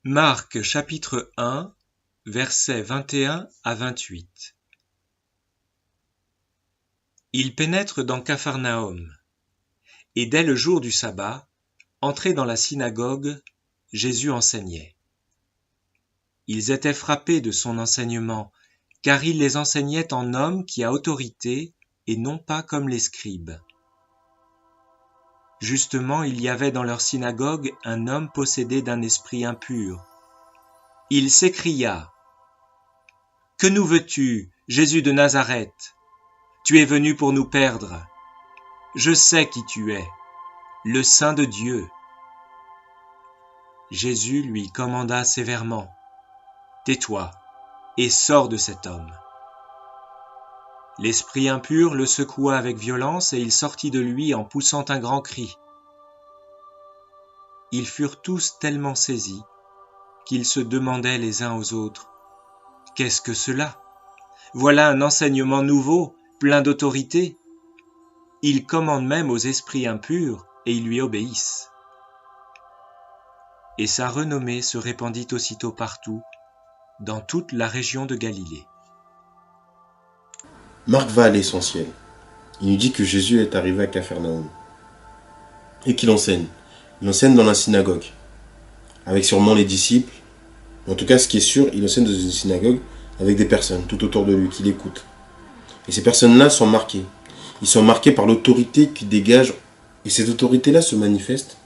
Marc chapitre 1, versets 21 à 28. Il pénètre dans Capharnaüm, et dès le jour du sabbat, entré dans la synagogue, Jésus enseignait. Ils étaient frappés de son enseignement, car il les enseignait en homme qui a autorité, et non pas comme les scribes. Justement, il y avait dans leur synagogue un homme possédé d'un esprit impur. Il s'écria : « Que nous veux-tu, Jésus de Nazareth ? Tu es venu pour nous perdre. Je sais qui tu es, le Saint de Dieu. » Jésus lui commanda sévèrement : « Tais-toi et sors de cet homme. » L'esprit impur le secoua avec violence et il sortit de lui en poussant un grand cri. Ils furent tous tellement saisis qu'ils se demandaient les uns aux autres : « Qu'est-ce que cela ? Voilà un enseignement nouveau, plein d'autorité. Il commande même aux esprits impurs et ils lui obéissent. » Et sa renommée se répandit aussitôt partout, dans toute la région de Galilée. Marc va à l'essentiel. Il nous dit que Jésus est arrivé à Capharnaüm et qu'il enseigne. Il enseigne dans la synagogue, avec sûrement les disciples. En tout cas, ce qui est sûr, il enseigne dans une synagogue avec des personnes tout autour de lui qui l'écoutent. Et ces personnes-là sont marquées. Ils sont marqués par l'autorité qui dégage. Et cette autorité-là se manifeste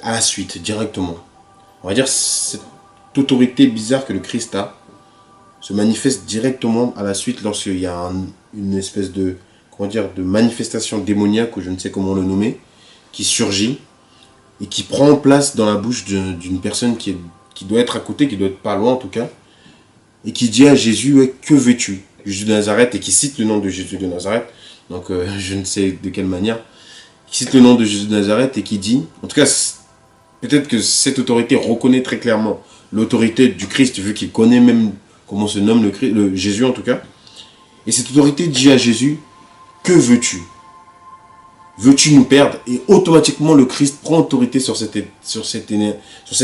à la suite, directement. On va dire cette autorité bizarre que le Christ a se manifeste directement à la suite lorsqu'il y a une espèce de, de manifestation démoniaque, ou je ne sais comment le nommer, qui surgit et qui prend place dans la bouche d'une personne qui doit être à côté, qui doit être pas loin en tout cas, et qui dit à Jésus : ouais, que veux-tu ? Jésus de Nazareth, et qui cite le nom de Jésus de Nazareth, donc je ne sais de quelle manière, qui cite le nom de Jésus de Nazareth et qui dit, en tout cas, peut-être que cette autorité reconnaît très clairement l'autorité du Christ, vu qu'il connaît même comment se nomme le Jésus en tout cas. Et cette autorité dit à Jésus : que veux-tu ? Veux-tu nous perdre ? Et automatiquement le Christ prend autorité sur cette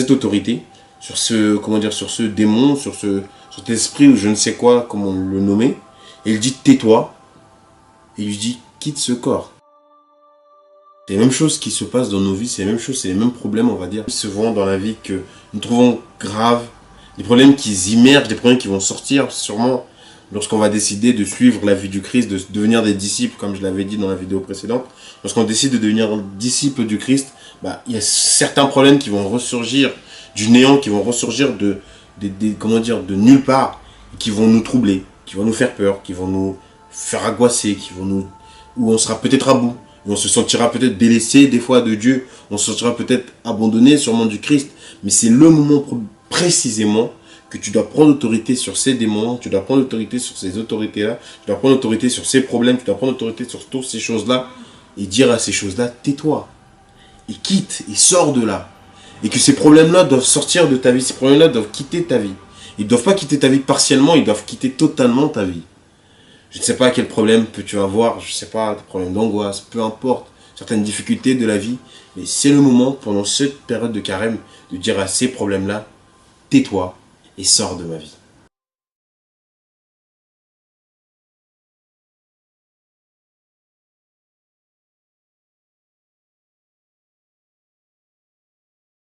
autorité, sur ce démon, sur cet esprit ou je ne sais quoi, comment le nommer. Et il dit : tais-toi. Et il lui dit : quitte ce corps. C'est les mêmes choses qui se passent dans nos vies, c'est les mêmes choses, c'est les mêmes problèmes, on va dire, souvent dans la vie que nous trouvons graves, des problèmes qui immergent, des problèmes qui vont sortir sûrement lorsqu'on va décider de suivre la vie du Christ, de devenir des disciples, comme je l'avais dit dans la vidéo précédente. Lorsqu'on décide de devenir disciple du Christ, il y a certains problèmes qui vont ressurgir du néant, qui vont ressurgir de nulle part, qui vont nous troubler, qui vont nous faire peur, qui vont nous faire angoisser, où on sera peut-être à bout. On se sentira peut-être délaissé des fois de Dieu, on se sentira peut-être abandonné sûrement du Christ, mais c'est le moment précisément que tu dois prendre autorité sur ces démons, tu dois prendre autorité sur ces autorités-là, tu dois prendre autorité sur ces problèmes, tu dois prendre autorité sur toutes ces choses-là, et dire à ces choses-là : tais-toi, et quitte, et sors de là. Et que ces problèmes-là doivent sortir de ta vie, ces problèmes-là doivent quitter ta vie. Ils ne doivent pas quitter ta vie partiellement, ils doivent quitter totalement ta vie. Je ne sais pas quel problème peux-tu avoir, je ne sais pas, des problèmes d'angoisse, peu importe, certaines difficultés de la vie, mais c'est le moment, pendant cette période de carême, de dire à ces problèmes-là : tais-toi et sors de ma vie.